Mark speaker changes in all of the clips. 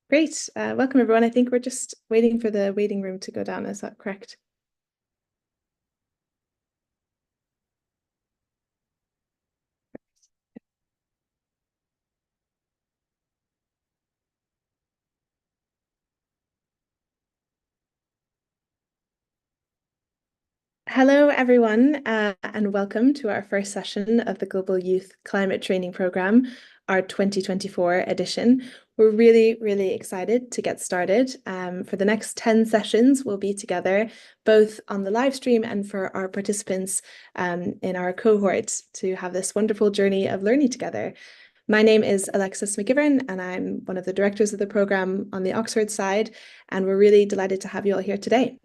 Speaker 1: Great. Welcome, everyone. I think we're just waiting for the waiting room to go down. Is that correct? Hello, everyone, and welcome to our first session of the Global Youth Climate Training Program, our 2024 edition. We're really, really excited to get started. For the next 10 sessions, we'll be together both on the live stream and for our participants in our cohort to have this wonderful journey of learning together. My name is Alexis McGivern, and I'm one of the directors of the program on the Oxford side, and we're really delighted to have you all here today.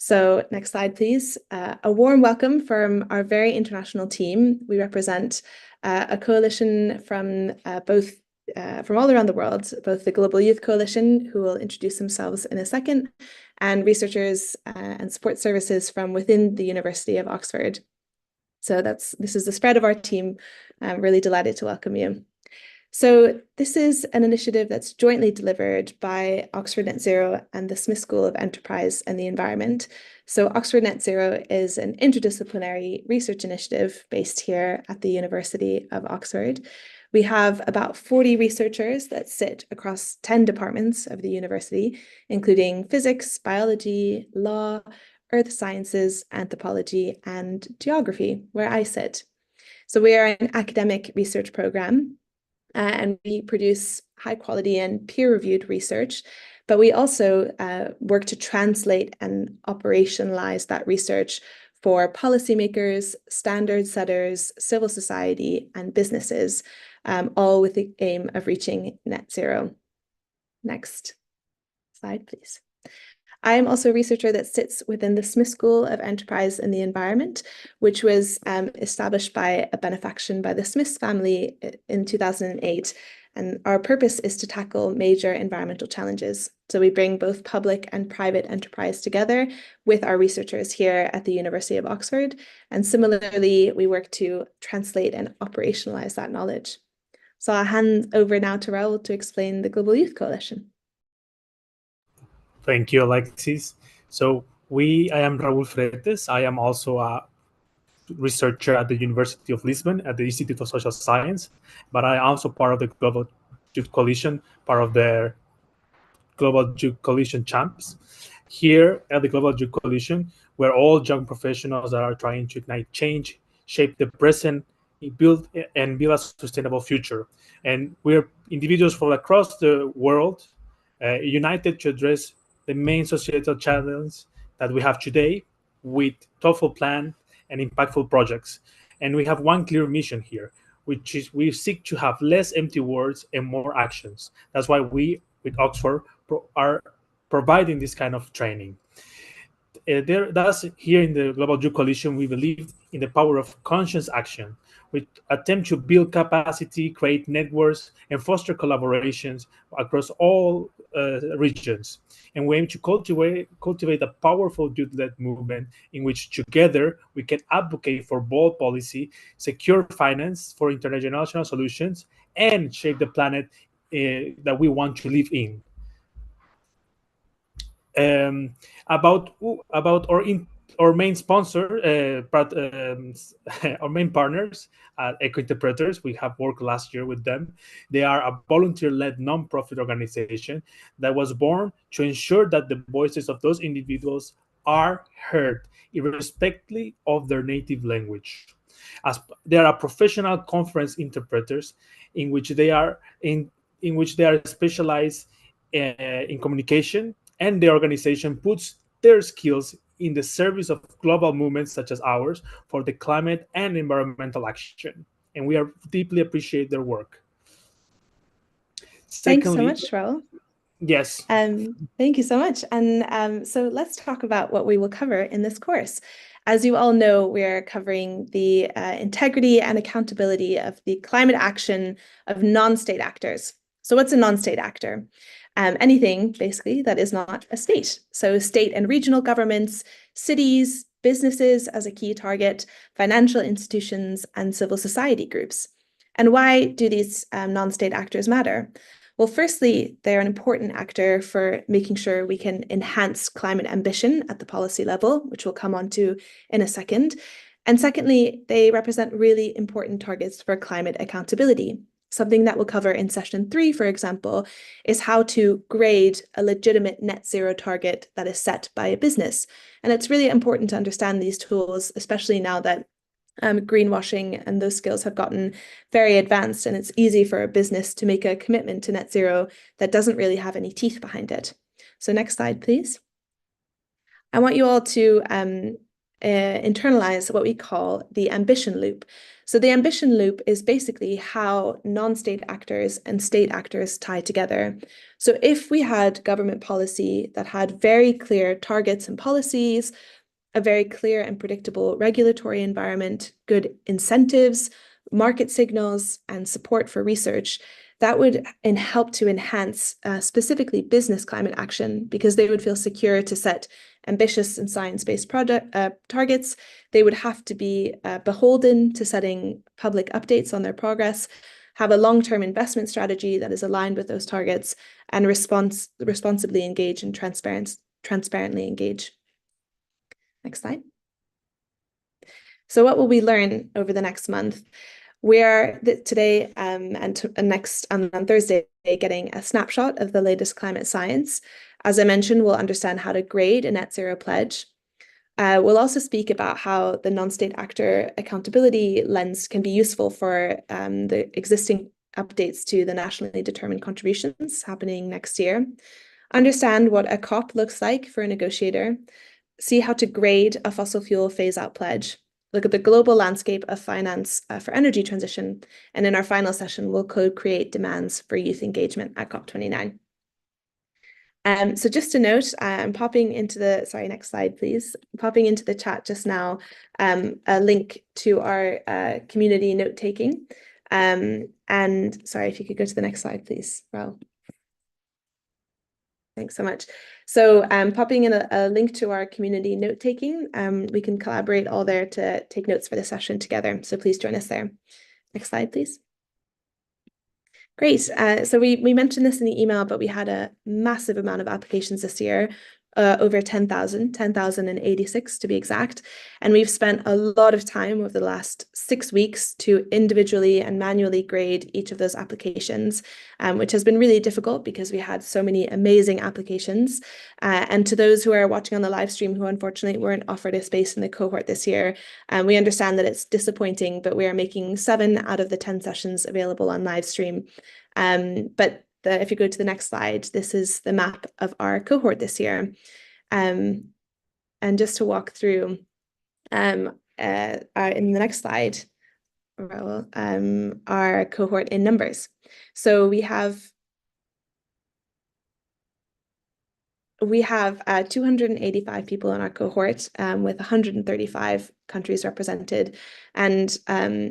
Speaker 1: So next slide, please. A warm welcome from our very international team. We represent a coalition from from all around the world, both the Global Youth Coalition, who will introduce themselves in a second, and researchers and support services from within the University of Oxford. So this is the spread of our team. I'm really delighted to welcome you. So this is an initiative that's jointly delivered by Oxford Net Zero and the Smith School of Enterprise and the Environment. So Oxford Net Zero is an interdisciplinary research initiative based here at the University of Oxford. We have about 40 researchers that sit across 10 departments of the university, including physics, biology, law, earth sciences, anthropology, and geography, where I sit. So we are an academic research program, and we produce high quality and peer-reviewed research, but we also work to translate and operationalize that research for policymakers, standard setters, civil society, and businesses, all with the aim of reaching net zero. Next slide, please. I am also a researcher that sits within the Smith School of Enterprise and the Environment, which was established by a benefaction by the Smith family in 2008. And our purpose is to tackle major environmental challenges. So we bring both public and private enterprise together with our researchers here at the University of Oxford. And similarly, we work to translate and operationalize that knowledge. So I'll hand over now to Raul to explain the Global Youth Coalition.
Speaker 2: Thank you, Alexis. So I am Raúl Fretes. I am also a researcher at the University of Lisbon at the Institute of Social Science, but I am also part of the Global Youth Coalition, part of the Global Youth Coalition champs. Here at the Global Youth Coalition, we're all young professionals that are trying to ignite change, shape the present, build a sustainable future. And we're individuals from across the world united to address the main societal challenges that we have today with thoughtful plan and impactful projects. And we have one clear mission here, which is we seek to have less empty words and more actions. That's why we, with Oxford, are providing this kind of training. Thus, here in the Global Youth Coalition, we believe in the power of conscious action. We attempt to build capacity, create networks, and foster collaborations across all regions. And we aim to cultivate a powerful youth-led movement in which together we can advocate for bold policy, secure finance for international solutions, and shape the planet that we want to live in. About our main sponsor, our main partners at Eco Interpreters. We have worked last year with them. They are a volunteer-led non-profit organization that was born to ensure that the voices of those individuals are heard, irrespectively of their native language. As they are a professional conference interpreters, in which they are specialized in communication, and the organization puts their skills in the service of global movements such as ours for the climate and environmental action. And we deeply appreciate their work.
Speaker 1: Thanks so much, Raul.
Speaker 2: Yes.
Speaker 1: Thank you so much. And so let's talk about what we will cover in this course. As you all know, we're covering the integrity and accountability of the climate action of non-state actors. So what's a non-state actor? Anything, basically, that is not a state. So state and regional governments, cities, businesses as a key target, financial institutions, and civil society groups. And why do these non-state actors matter? Well, firstly, they're an important actor for making sure we can enhance climate ambition at the policy level, which we'll come on to in a second. And secondly, they represent really important targets for climate accountability. Something that we'll cover in session 3, for example, is how to grade a legitimate net zero target that is set by a business. And it's really important to understand these tools, especially now that greenwashing and those skills have gotten very advanced, and it's easy for a business to make a commitment to net zero that doesn't really have any teeth behind it. So next slide, please. I want you all to internalize what we call the ambition loop. So the ambition loop is basically how non-state actors and state actors tie together. So if we had government policy that had very clear targets and policies, a very clear and predictable regulatory environment, good incentives, market signals, and support for research, that would help to enhance specifically business climate action, because they would feel secure to set ambitious and science-based targets. They would have to be beholden to setting public updates on their progress, have a long-term investment strategy that is aligned with those targets, and responsibly engage and transparently engage. Next slide. So what will we learn over the next month? We are today and next on Thursday getting a snapshot of the latest climate science. As I mentioned, we'll understand how to grade a net zero pledge. We'll also speak about how the non-state actor accountability lens can be useful for the existing updates to the nationally determined contributions happening next year. Understand what a COP looks like for a negotiator. See how to grade a fossil fuel phase-out pledge. Look at the global landscape of finance for energy transition. And in our final session, we'll co-create demands for youth engagement at COP29. So just a note, I'm popping into the, sorry, next slide, please. Popping into the chat just now, a link to our community note-taking. And sorry, if you could go to the next slide, please, Raul. Thanks so much. So popping in a link to our community note-taking. We can collaborate all there to take notes for the session together. So please join us there. Next slide, please. Great. So we mentioned this in the email, but we had a massive amount of applications this year, over 10,086 to be exact. And we've spent a lot of time over the last 6 weeks to individually and manually grade each of those applications, which has been really difficult because we had so many amazing applications. And to those who are watching on the live stream who unfortunately weren't offered a space in the cohort this year, we understand that it's disappointing, but we are making 7 out of the 10 sessions available on live stream. If you go to the next slide, this is the map of our cohort this year. And just to walk through, in the next slide, our cohort in numbers. So we have 285 people in our cohort, with 135 countries represented. And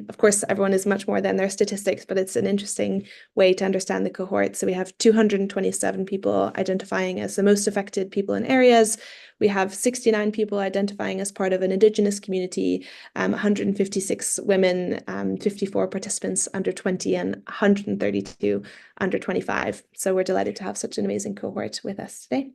Speaker 1: of course, everyone is much more than their statistics, but it's an interesting way to understand the cohort. So we have 227 people identifying as the most affected people in areas. We have 69 people identifying as part of an Indigenous community, 156 women, 54 participants under 20, and 132 under 25. So we're delighted to have such an amazing cohort with us today.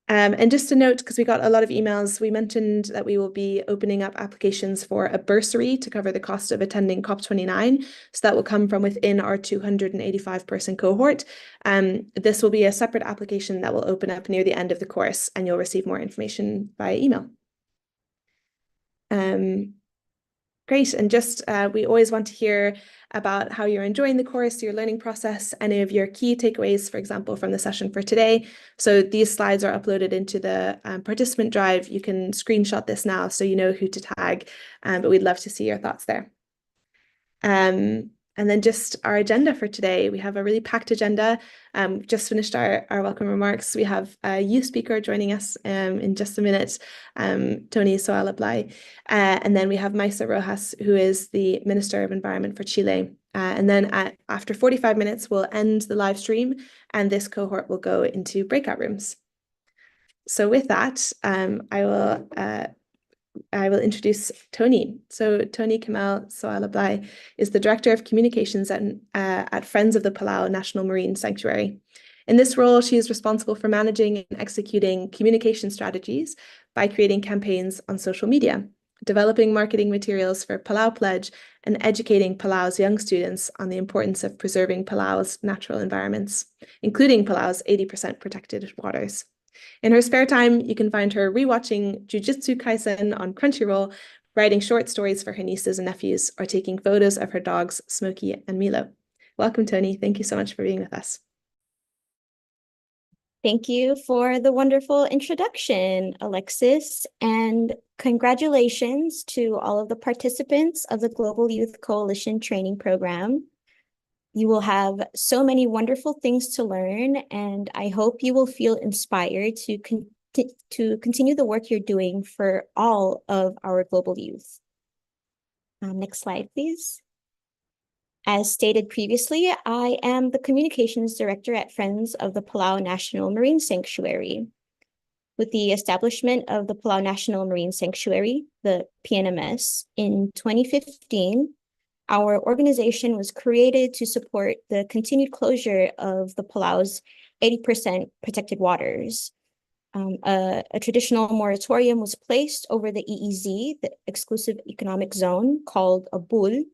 Speaker 1: And just to note, because we got a lot of emails, we mentioned that we will be opening up applications for a bursary to cover the cost of attending COP29. So that will come from within our 285-person cohort. This will be a separate application that will open up near the end of the course, and you'll receive more information via email. Great. And just we always want to hear about how you're enjoying the course, your learning process, any of your key takeaways, for example, from the session for today. So these slides are uploaded into the participant drive. You can screenshot this now so you know who to tag, but we'd love to see your thoughts there. And then just our agenda for today. We have a really packed agenda. Just finished our welcome remarks. We have a youth speaker joining us in just a minute, Tony Soalablai. And then we have Maisa Rojas, who is the Minister of Environment for Chile. And then after 45 minutes, we'll end the live stream, and this cohort will go into breakout rooms. So with that, I will I will introduce Tony. So Tony Kamal Soalablai is the Director of Communications at Friends of the Palau National Marine Sanctuary. In this role, she is responsible for managing and executing communication strategies by creating campaigns on social media, developing marketing materials for Palau Pledge, and educating Palau's young students on the importance of preserving Palau's natural environments, including Palau's 80% protected waters. In her spare time, you can find her rewatching Jujutsu Kaisen on Crunchyroll, writing short stories for her nieces and nephews, or taking photos of her dogs, Smokey and Milo. Welcome, Tony. Thank you so much for being with us.
Speaker 3: Thank you for the wonderful introduction, Alexis, and congratulations to all of the participants of the Global Youth Coalition Training Program. You will have so many wonderful things to learn, and I hope you will feel inspired to continue the work you're doing for all of our global youth. Next slide, please. As stated previously, I am the Communications Director at Friends of the Palau National Marine Sanctuary. With the establishment of the Palau National Marine Sanctuary, the PNMS, in 2015, our organization was created to support the continued closure of the Palau's 80% protected waters. A traditional moratorium was placed over the EEZ, the exclusive economic zone, called a BUL,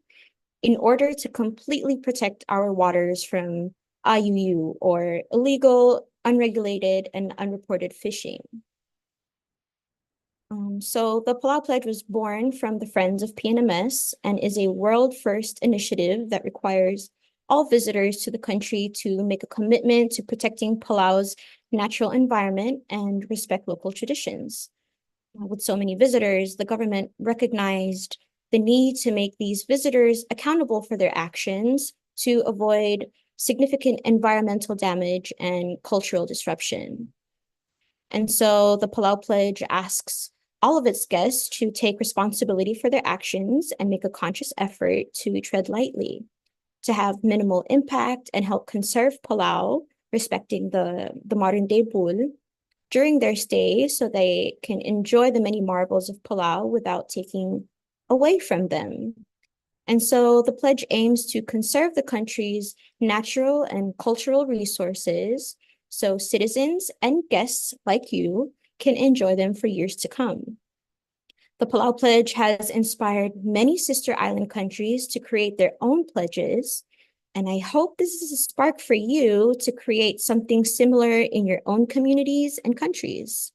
Speaker 3: in order to completely protect our waters from IUU, or illegal, unregulated, and unreported fishing. So the Palau Pledge was born from the Friends of PNMS and is a world-first initiative that requires all visitors to the country to make a commitment to protecting Palau's natural environment and respect local traditions. With so many visitors, the government recognized the need to make these visitors accountable for their actions to avoid significant environmental damage and cultural disruption. And so the Palau Pledge asks all of its guests to take responsibility for their actions and make a conscious effort to tread lightly, to have minimal impact and help conserve Palau, respecting the modern day Bul, during their stay so they can enjoy the many marvels of Palau without taking away from them. And so the pledge aims to conserve the country's natural and cultural resources so citizens and guests like you can enjoy them for years to come. The Palau Pledge has inspired many sister island countries to create their own pledges, and I hope this is a spark for you to create something similar in your own communities and countries.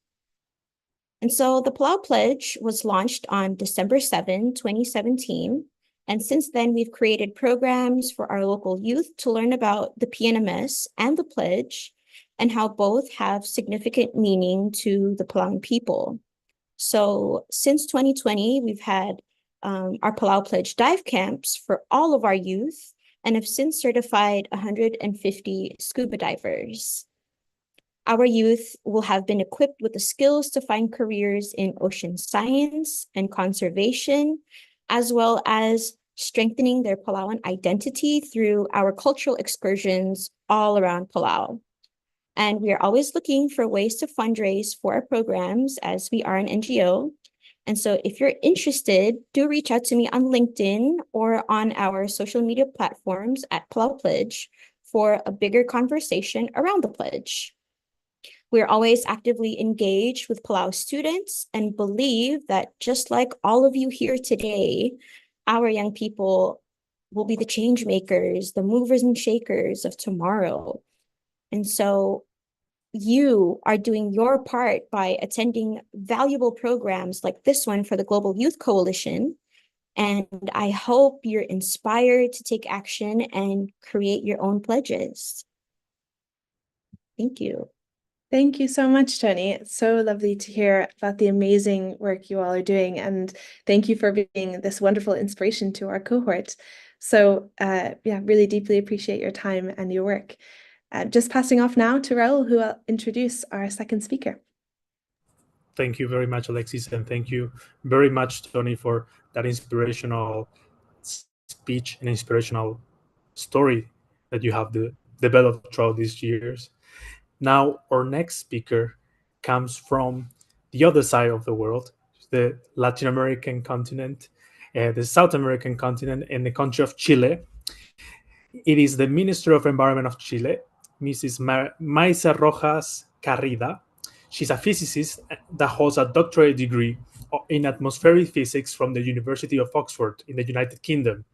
Speaker 3: And so the Palau Pledge was launched on December 7, 2017. And since then, we've created programs for our local youth to learn about the PNMS and the pledge and how both have significant meaning to the Palau people. So since 2020, we've had our Palau Pledge dive camps for all of our youth and have since certified 150 scuba divers. Our youth will have been equipped with the skills to find careers in ocean science and conservation, as well as strengthening their Palauan identity through our cultural excursions all around Palau. And we are always looking for ways to fundraise for our programs as we are an NGO. And so if you're interested, do reach out to me on LinkedIn or on our social media platforms at Palau Pledge for a bigger conversation around the pledge. We're always actively engaged with Palau students and believe that just like all of you here today, our young people will be the change makers, the movers and shakers of tomorrow. And so you are doing your part by attending valuable programs like this one for the Global Youth Coalition. And I hope you're inspired to take action and create your own pledges. Thank you.
Speaker 1: Thank you so much, Tony. It's so lovely to hear about the amazing work you all are doing. And thank you for being this wonderful inspiration to our cohort. So yeah, really deeply appreciate your time and your work. Just passing off now to Raul, who will introduce our second speaker.
Speaker 2: Thank you very much, Alexis, and thank you very much, Tony, for that inspirational speech and inspirational story that you have developed throughout these years. Now, our next speaker comes from the other side of the world. the Latin American continent, the South American continent, and the country of Chile. It is the Minister of Environment of Chile, Mrs. Maisa Rojas Carrida. She's a physicist that holds a doctorate degree in atmospheric physics from the University of Oxford in the United Kingdom.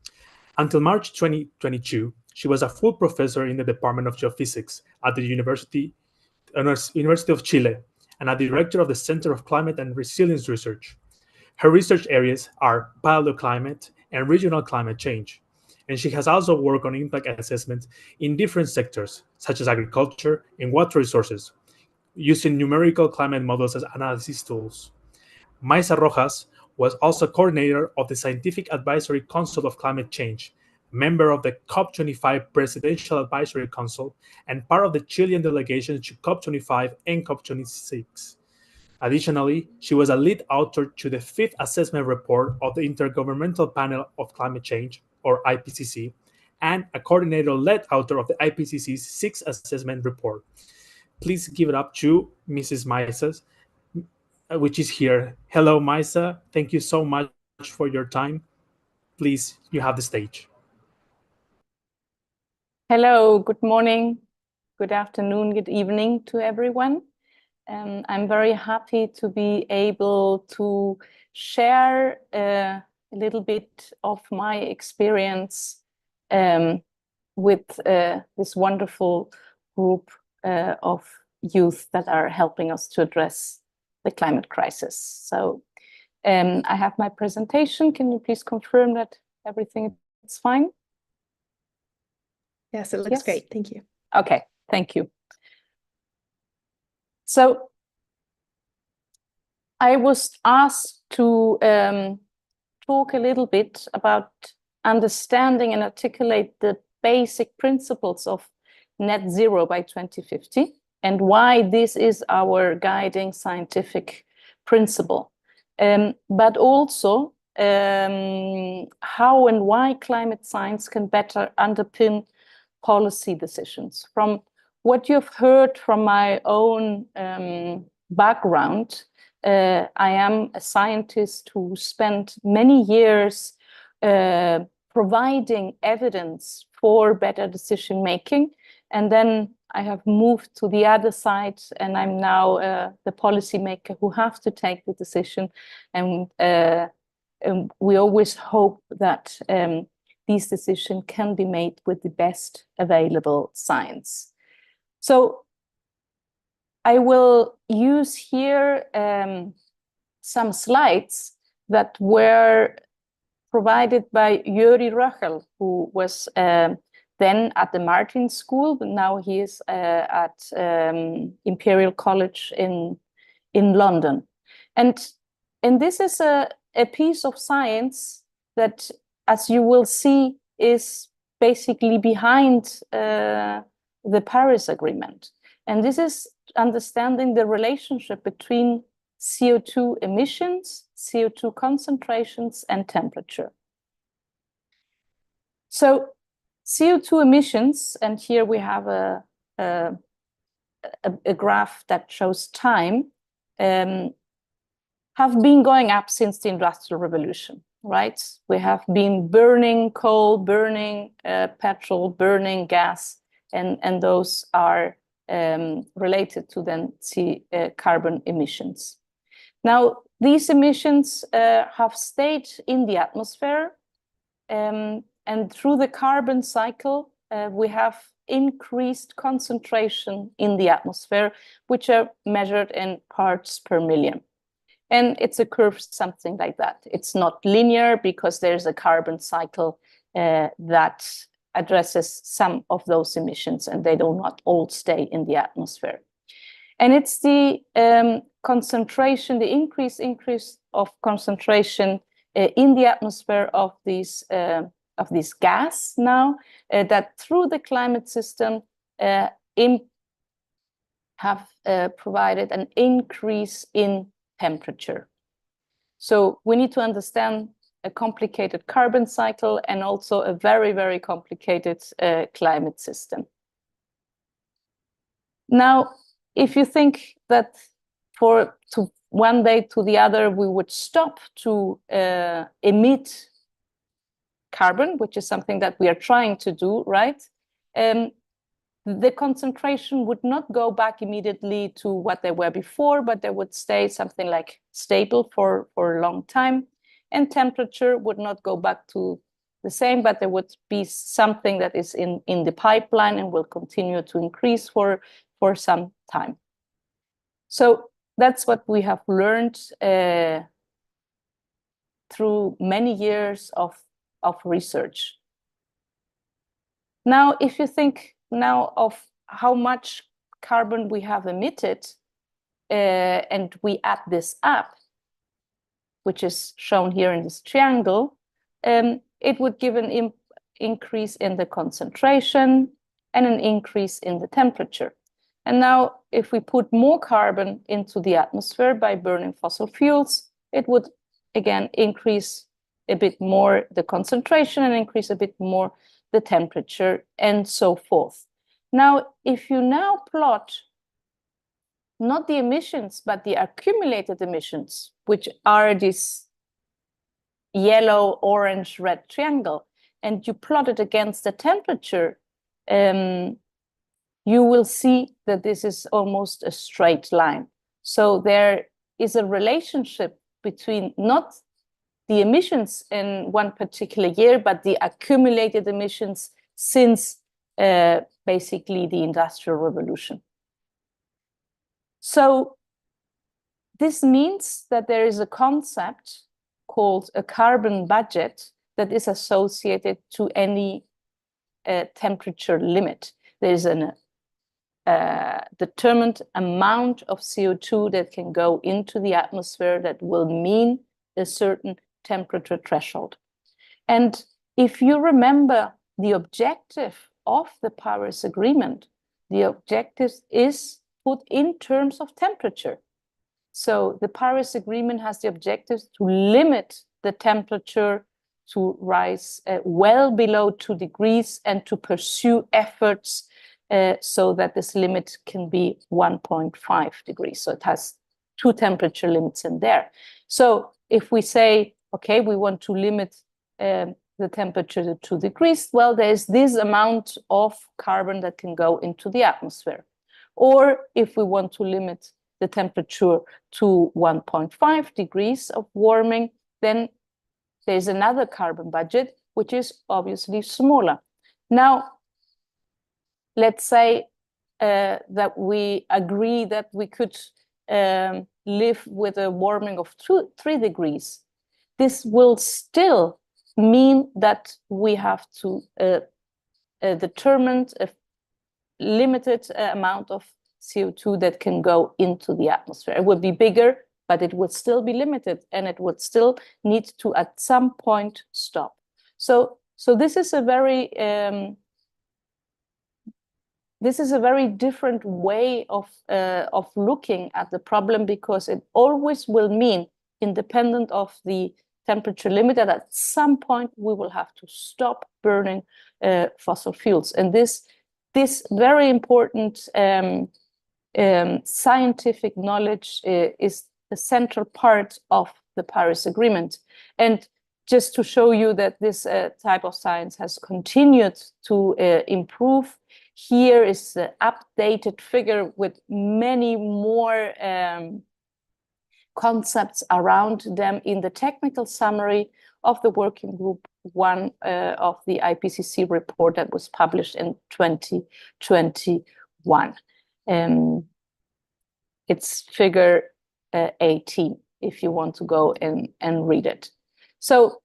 Speaker 2: Until March 2022, she was a full professor in the Department of Geophysics at the University of Chile and a director of the Center of Climate and Resilience Research. Her research areas are paleoclimate and regional climate change, and she has also worked on impact assessment in different sectors, such as agriculture and water resources, using numerical climate models as analysis tools. Maisa Rojas was also coordinator of the Scientific Advisory Council of Climate Change, member of the COP25 Presidential Advisory Council, and part of the Chilean delegation to COP25 and COP26. Additionally, she was a lead author to the 5th assessment report of the Intergovernmental Panel of Climate Change, or IPCC, and a coordinator-led author of the IPCC's 6th assessment report. Please give it up to Mrs. Maisa, which is here. Hello, Maisa. Thank you so much for your time. Please, you have the stage.
Speaker 4: Hello, good morning, good afternoon, good evening to everyone. I'm very happy to be able to share a little bit of my experience with this wonderful group of youth that are helping us to address the climate crisis. So I have my presentation. Can you please confirm that everything is fine?
Speaker 1: Yes, it looks great. Thank you.
Speaker 4: Okay, thank you. So I was asked to talk a little bit about understanding and articulate the basic principles of net zero by 2050 and why this is our guiding scientific principle, but also how and why climate science can better underpin policy decisions. From what you've heard from my own background, I am a scientist who spent many years providing evidence for better decision making, and then I have moved to the other side, and I'm now the policymaker who have to take the decision, and we always hope that these decisions can be made with the best available science. So I will use here some slides that were provided by Juri Röchel, who was then at the Martin School, but now he is at Imperial College in London. And this is a piece of science that, as you will see, is basically behind the Paris Agreement. And this is understanding the relationship between CO2 emissions, CO2 concentrations, and temperature. So CO2 emissions, and here we have a graph that shows time, have been going up since the Industrial Revolution, right? We have been burning coal, burning petrol, burning gas, and those are related to then carbon emissions. Now, these emissions have stayed in the atmosphere, and through the carbon cycle, we have increased concentration in the atmosphere, which are measured in parts per million. And it's a curve, something like that. It's not linear because there's a carbon cycle that addresses some of those emissions, and they do not all stay in the atmosphere. And it's the concentration, the increase of concentration in the atmosphere of this gas now that through the climate system have provided an increase in temperature. So we need to understand a complicated carbon cycle and also a very, very complicated climate system. Now, if you think that to one day to the other we would stop to emit carbon, which is something that we are trying to do, right? The concentration would not go back immediately to what they were before, but they would stay something like stable for a long time. And temperature would not go back to the same, but there would be something that is in the pipeline and will continue to increase for some time. So that's what we have learned through many years of research. Now, if you think now of how much carbon we have emitted, and we add this up, which is shown here in this triangle, it would give an increase in the concentration and an increase in the temperature. And now, if we put more carbon into the atmosphere by burning fossil fuels, it would again increase a bit more the concentration and increase a bit more the temperature, and so forth. Now, if you now plot not the emissions, but the accumulated emissions, which are this yellow, orange, red triangle, and you plot it against the temperature, you will see that this is almost a straight line. So there is a relationship between not the emissions in one particular year, but the accumulated emissions since basically the Industrial Revolution. So this means that there is a concept called a carbon budget that is associated to any temperature limit. There is a determined amount of CO2 that can go into the atmosphere that will mean a certain temperature threshold. And if you remember the objective of the Paris Agreement, the objective is put in terms of temperature. So the Paris Agreement has the objective to limit the temperature to rise well below 2 degrees and to pursue efforts so that this limit can be 1.5 degrees. So it has 2 temperature limits in there. So if we say, okay, we want to limit the temperature to 2 degrees, well, there's this amount of carbon that can go into the atmosphere. Or if we want to limit the temperature to 1.5 degrees of warming, then there's another carbon budget, which is obviously smaller. Now, let's say that we agree that we could live with a warming of 3 degrees. This will still mean that we have to determine a limited amount of CO2 that can go into the atmosphere. It would be bigger, but it would still be limited, and it would still need to at some point stop. So this is a very different way of looking at the problem, because it always will mean, independent of the temperature limit, that at some point we will have to stop burning fossil fuels. And this very important scientific knowledge is the central part of the Paris Agreement. And just to show you that this type of science has continued to improve, here is the updated figure with many more concepts around them in the technical summary of the Working Group 1 of the IPCC report that was published in 2021. It's figure 18 if you want to go and read it. So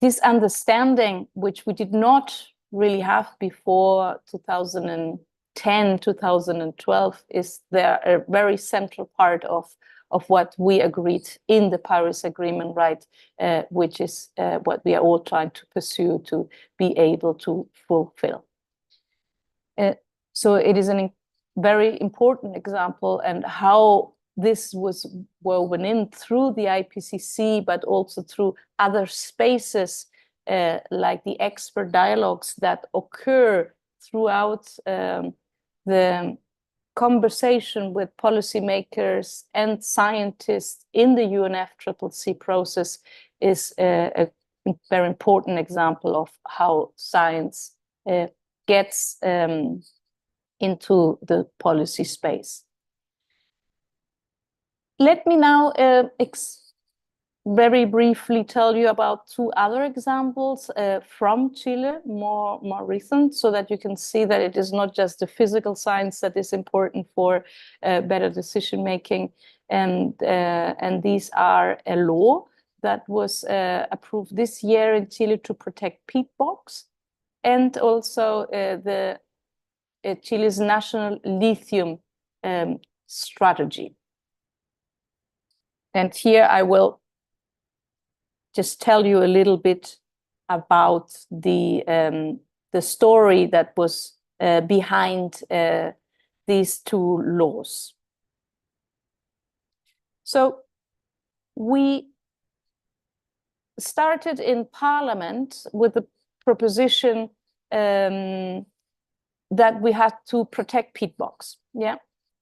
Speaker 4: this understanding, which we did not really have before 2010, 2012, is there a very central part of what we agreed in the Paris Agreement, right? Which is what we are all trying to pursue to be able to fulfill. So it is a very important example, and how this was woven in through the IPCC, but also through other spaces like the expert dialogues that occur throughout the conversation with policymakers and scientists in the UNFCCC process is a very important example of how science gets into the policy space. Let me now very briefly tell you about two other examples from Chile, more recent, so that you can see that it is not just the physical science that is important for better decision making. And these are a law that was approved this year in Chile to protect peat bogs, and also Chile's national lithium strategy. And here I will just tell you a little bit about the story that was behind these two laws. So we started in Parliament with the proposition that we had to protect peat bogs. Yeah,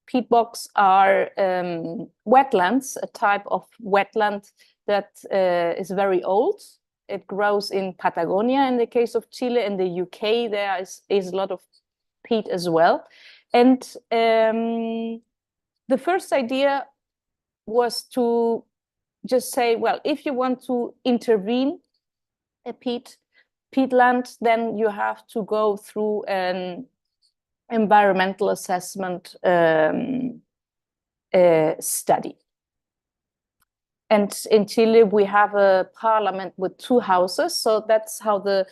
Speaker 4: peat bogs are wetlands, a type of wetland that is very old. It grows in Patagonia in the case of Chile. In the UK, there is a lot of peat as well. And the first idea was to just say, well, if you want to intervene a peatland, then you have to go through an environmental assessment study. And in Chile, we have a parliament with two houses. So that's how the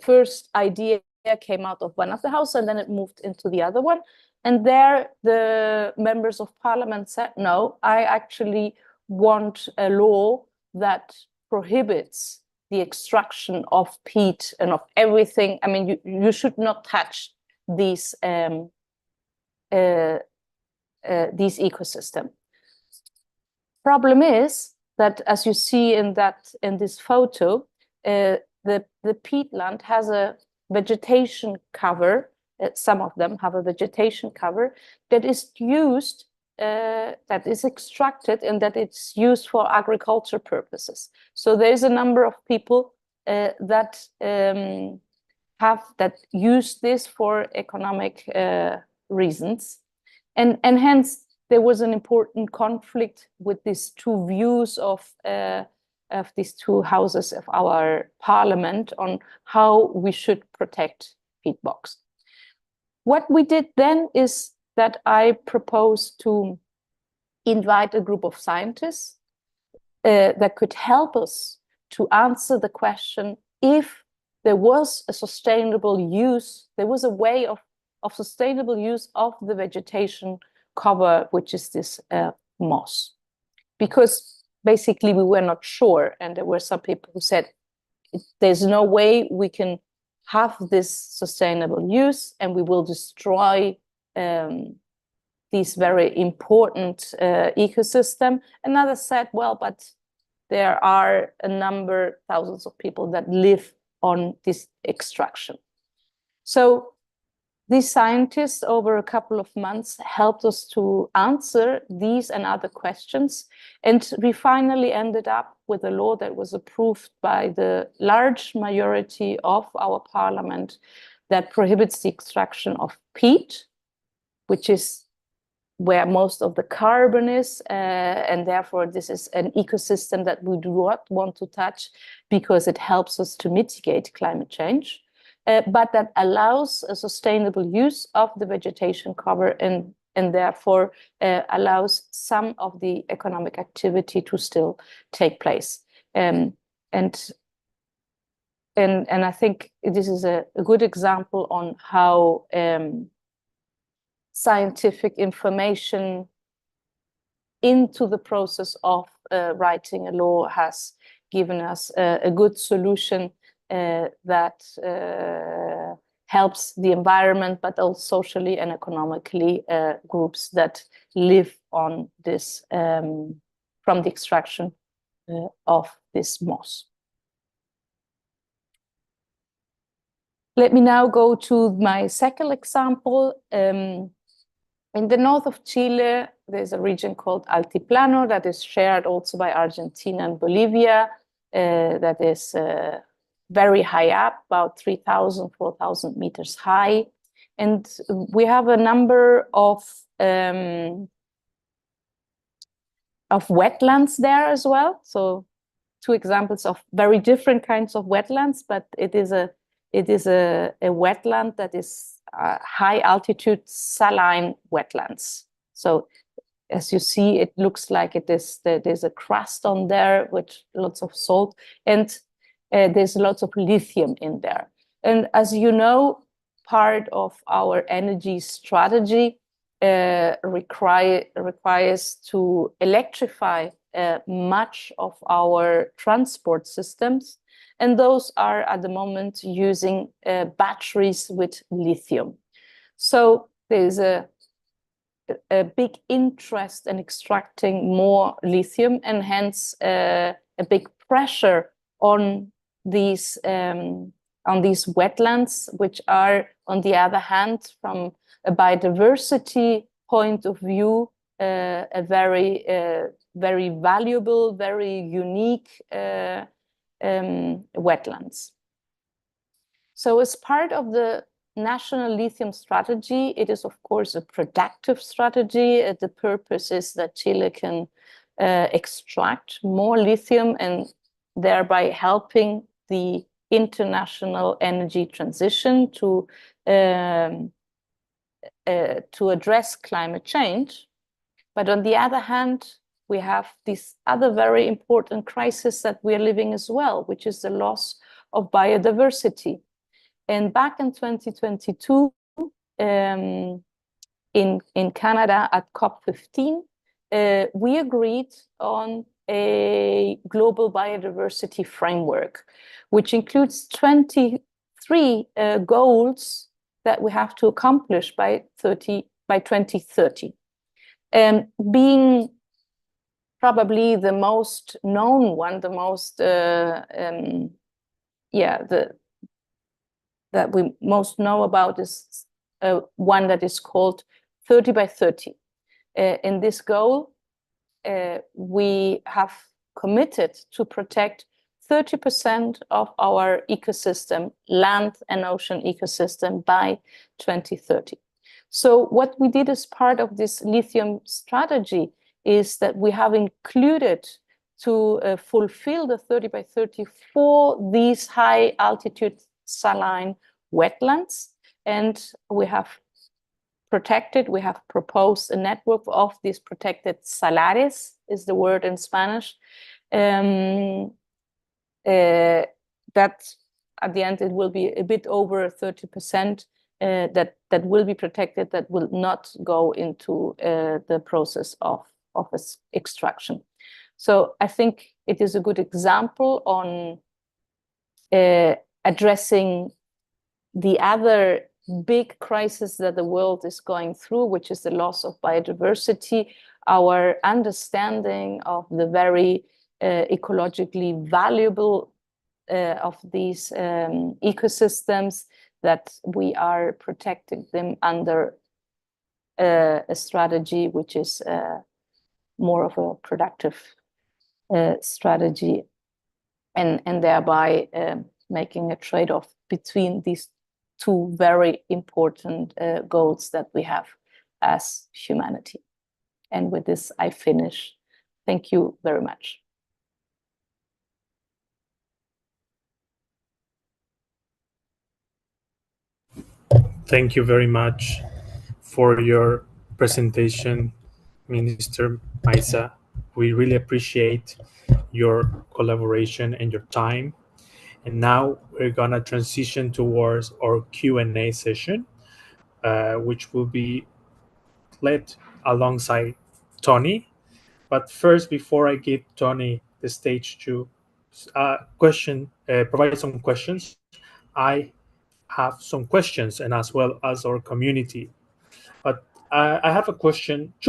Speaker 4: first idea came out of one of the houses, and then it moved into the other one. And there, the members of parliament said, no, I actually want a law that prohibits the extraction of peat and of everything. I mean, you should not touch these ecosystem. Problem is that, as you see in this photo, the peatland has a vegetation cover. Some of them have a vegetation cover that is used, that is extracted, and that it's used for agriculture purposes. So there's a number of people that use this for economic reasons, and hence there was an important conflict with these two views of these two houses of our parliament on how we should protect peat bogs. What we did then is that I proposed to invite a group of scientists that could help us to answer the question if there was a sustainable use, there was a way of sustainable use of the vegetation cover, which is this moss. Because basically we were not sure, and there were some people who said, there's no way we can have this sustainable use, and we will destroy these very important ecosystem. Another said, well, but there are a number, thousands of people that live on this extraction. So these scientists over a couple of months helped us to answer these and other questions. And we finally ended up with a law that was approved by the large majority of our parliament that prohibits the extraction of peat, which is where most of the carbon is. And therefore, this is an ecosystem that we do not want to touch because it helps us to mitigate climate change. But that allows a sustainable use of the vegetation cover and therefore allows some of the economic activity to still take place. And I think this is a good example on how scientific information into the process of writing a law has given us a good solution that helps the environment, but also socially and economically groups that live on this from the extraction of this moss. Let me now go to my second example. In the north of Chile, there's a region called Altiplano that is shared also by Argentina and Bolivia, that is very high up, about 3,000, 4,000 meters high. And we have a number of wetlands there as well. So 2 examples of very different kinds of wetlands, but it is a wetland that is high altitude saline wetlands. So as you see, it looks like there's a crust on there with lots of salt, and there's lots of lithium in there. And as you know, part of our energy strategy requires to electrify much of our transport systems, and those are at the moment using batteries with lithium. So there's a big interest in extracting more lithium, and hence a big pressure on these wetlands, which are, on the other hand, from a biodiversity point of view, a very valuable, very unique wetlands. So as part of the national lithium strategy, it is of course a productive strategy. The purpose is that Chile can extract more lithium and thereby helping the international energy transition to address climate change. But on the other hand, we have this other very important crisis that we are living as well, which is the loss of biodiversity. And back in 2022, in Canada at COP15, we agreed on a global biodiversity framework, which includes 23 goals that we have to accomplish by 2030. Being probably the most known one, the most that we most know about is one that is called 30 by 30. In this goal, we have committed to protect 30% of our ecosystem, land and ocean ecosystem, by 2030. So what we did as part of this lithium strategy is that we have included to fulfill the 30 by 30 for these high altitude saline wetlands, and we have proposed a network of these protected salares, is the word in Spanish, that at the end it will be a bit over 30% that will be protected, that will not go into the process of extraction. So I think it is a good example on addressing the other big crisis that the world is going through, which is the loss of biodiversity, our understanding of the very ecologically valuable of these ecosystems, that we are protecting them under a strategy which is more of a productive strategy, and thereby making a trade-off between these 2 very important goals that we have as humanity. And with this, I finish. Thank you very much.
Speaker 2: Thank you very much for your presentation, Minister Maisa. We really appreciate your collaboration and your time. And now we're gonna transition towards our Q&A session, which will be led alongside Tony. But first, before I give Tony the stage to provide some questions, I have some questions, and as well as our community. But I have 2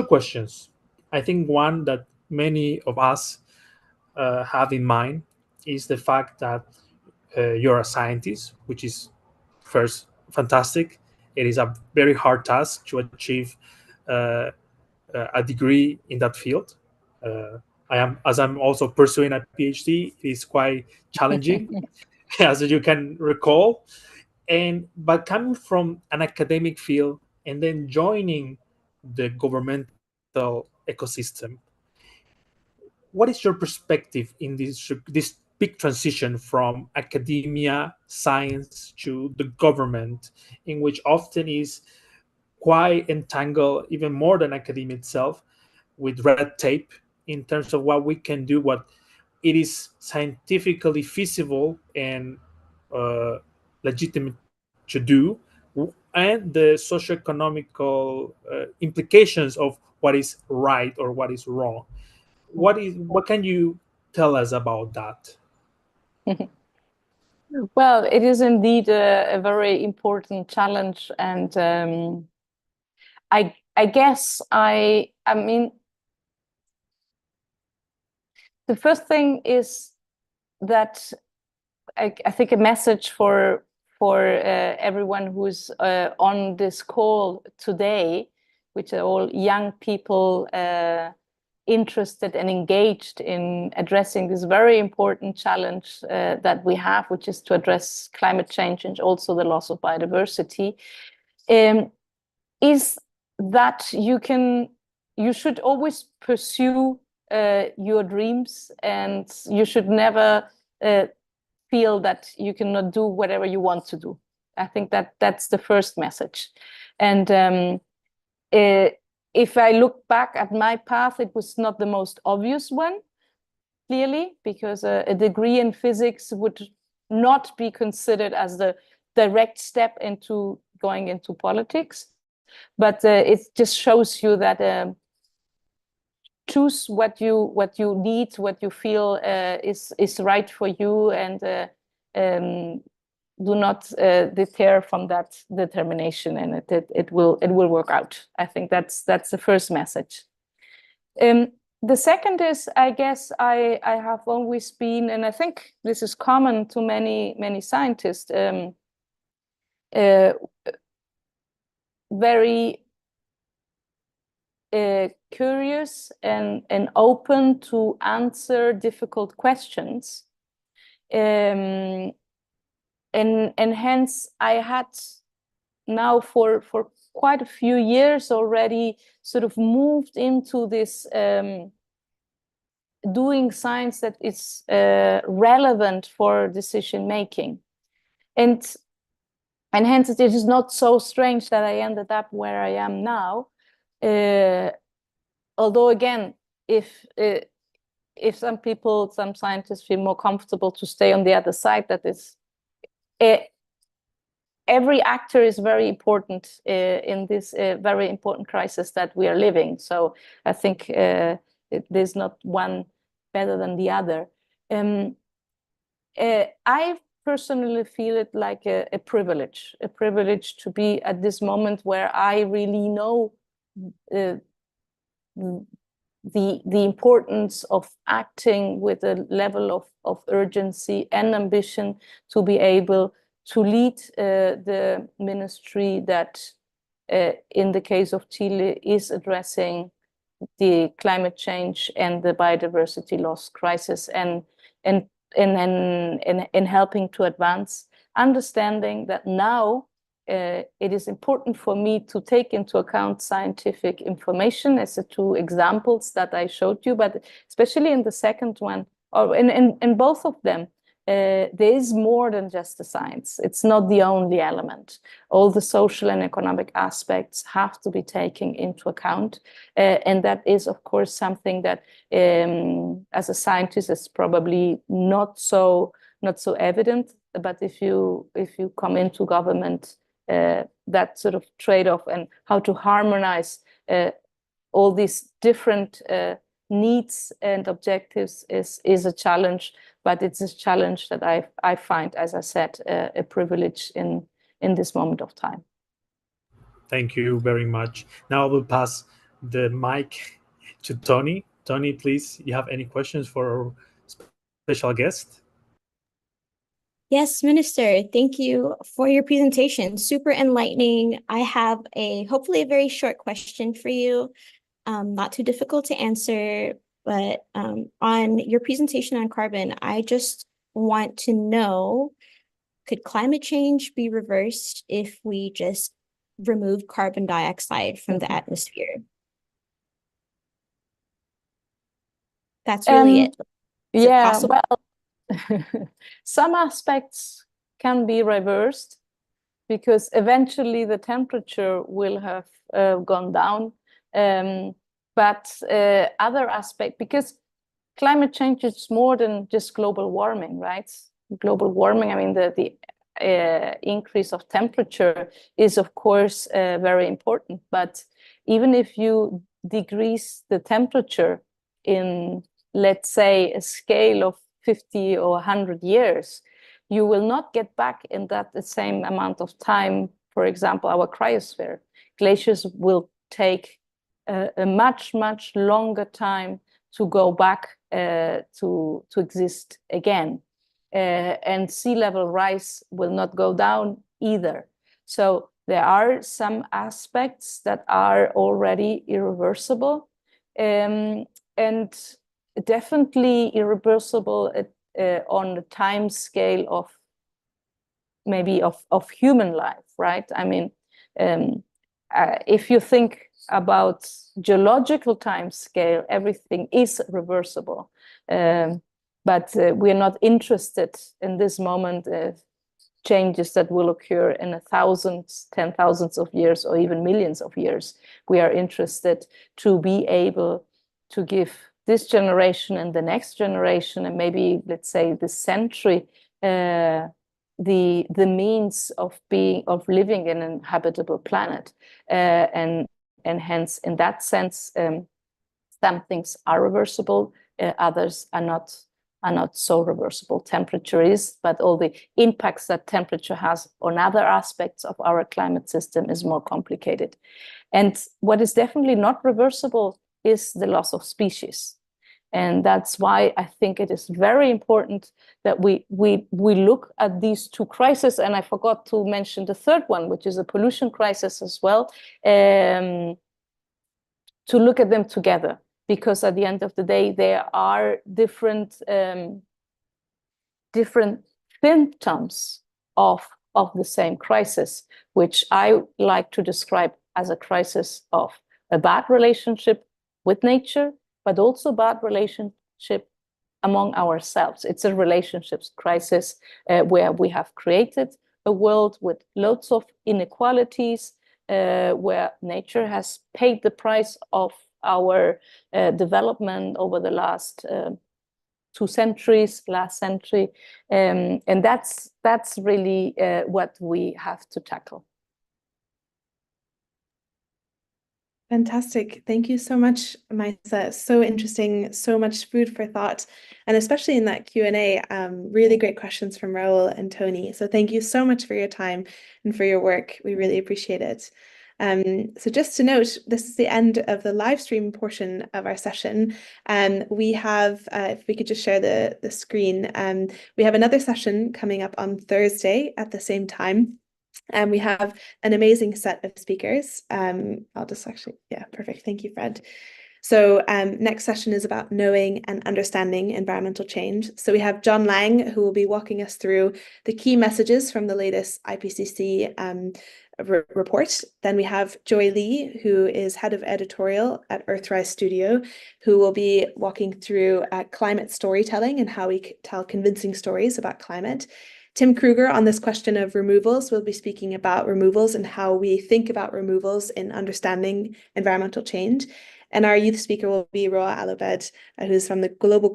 Speaker 2: questions. I think one that many of us have in mind is the fact that you're a scientist, which is first fantastic. It is a very hard task to achieve a degree in that field. As I'm also pursuing a PhD, it is quite challenging, as you can recall. But coming from an academic field and then joining the governmental ecosystem, what is your perspective in this big transition from academia, science to the government, in which often is quite entangled, even more than academia itself, with red tape in terms of what we can do, what it is scientifically feasible and legitimate to do, and the socioeconomical implications of what is right or what is wrong. What can you tell us about that?
Speaker 4: Well, it is indeed a very important challenge, and I guess I mean, the first thing is that I think a message for everyone who's on this call today, which are all young people interested and engaged in addressing this very important challenge that we have, which is to address climate change and also the loss of biodiversity, is that you should always pursue your dreams, and you should never feel that you cannot do whatever you want to do. I think that's the first message. And if I look back at my path, it was not the most obvious one, clearly, because a degree in physics would not be considered as the direct step into going into politics. But it just shows you that choose what you need, what you feel is right for you, and do not deter from that determination, and it will work out. I think that's the first message. The second is, I guess I have always been, and I think this is common to many scientists, very curious and open to answer difficult questions, and hence I had now for quite a few years already sort of moved into this doing science that is relevant for decision making, and hence it is not so strange that I ended up where I am now. Although again, if some scientists feel more comfortable to stay on the other side, that is, every actor is very important in this very important crisis that we are living. So I think there's not one better than the other. I personally feel it like a privilege to be at this moment where I really know the importance of acting with a level of urgency and ambition to be able to lead the ministry that, in the case of Chile, is addressing the climate change and the biodiversity loss crisis, and helping to advance, understanding that now it is important for me to take into account scientific information, as the two examples that I showed you, but especially in the second one, or in both of them, there is more than just the science. It's not the only element. All the social and economic aspects have to be taken into account, and that is, of course, something that, as a scientist, is probably not so evident. But if you come into government, that sort of trade-off and how to harmonize all these different needs and objectives is a challenge, but it's a challenge that I find, as I said, a privilege in this moment of time.
Speaker 2: Thank you very much. Now I will pass the mic to Tony. Tony, please, you have any questions for our special guest?
Speaker 3: Yes, Minister, thank you for your presentation. Super enlightening. I have hopefully a very short question for you, not too difficult to answer, but on your presentation on carbon, I just want to know, could climate change be reversed if we just remove carbon dioxide from the atmosphere? That's really it. Is it possible?
Speaker 4: Well, some aspects can be reversed because eventually the temperature will have gone down. But other aspect, because climate change is more than just global warming, right? Global warming, I mean, the increase of temperature is, of course, very important. But even if you decrease the temperature in, let's say, a scale of 50 or 100 years, you will not get back in that the same amount of time. For example, our cryosphere. Glaciers will take a much, much longer time to go back to exist again. And sea level rise will not go down either. So there are some aspects that are already irreversible, and definitely irreversible on the time scale of maybe of human life, right? I mean, if you think about geological time scale, everything is reversible. But we're not interested in this moment changes that will occur in 1,000s, 10,000s of years, or even millions of years. We are interested to be able to give this generation and the next generation, and maybe, let's say, this century, the means of living in an habitable planet, and hence, in that sense, some things are reversible, others are not so reversible. Temperature is, but all the impacts that temperature has on other aspects of our climate system is more complicated. And what is definitely not reversible is the loss of species. And that's why I think it is very important that we look at these two crises. And I forgot to mention the third one, which is a pollution crisis as well, to look at them together. Because at the end of the day, there are different symptoms of the same crisis, which I like to describe as a crisis of a bad relationship with nature, but also bad relationship among ourselves. It's a relationships crisis where we have created a world with loads of inequalities, where nature has paid the price of our development over the last 2 centuries, last century, and that's really what we have to tackle.
Speaker 1: Fantastic. Thank you so much, Maisa. So interesting, so much food for thought, and especially in that Q&A, really great questions from Raul and Tony. So thank you so much for your time and for your work. We really appreciate it. So just to note, this is the end of the live stream portion of our session. We have, if we could just share the screen, we have another session coming up on Thursday at the same time. And we have an amazing set of speakers. I'll just actually, yeah, perfect. Thank you, Fred. So next session is about knowing and understanding environmental change. So we have John Lang, who will be walking us through the key messages from the latest IPCC report. Then we have Joy Lee, who is head of editorial at Earthrise Studio, who will be walking through climate storytelling and how we tell convincing stories about climate. Tim Kruger, on this question of removals, will be speaking about removals and how we think about removals in understanding environmental change. And our youth speaker will be Roa Alobed, who's from the Global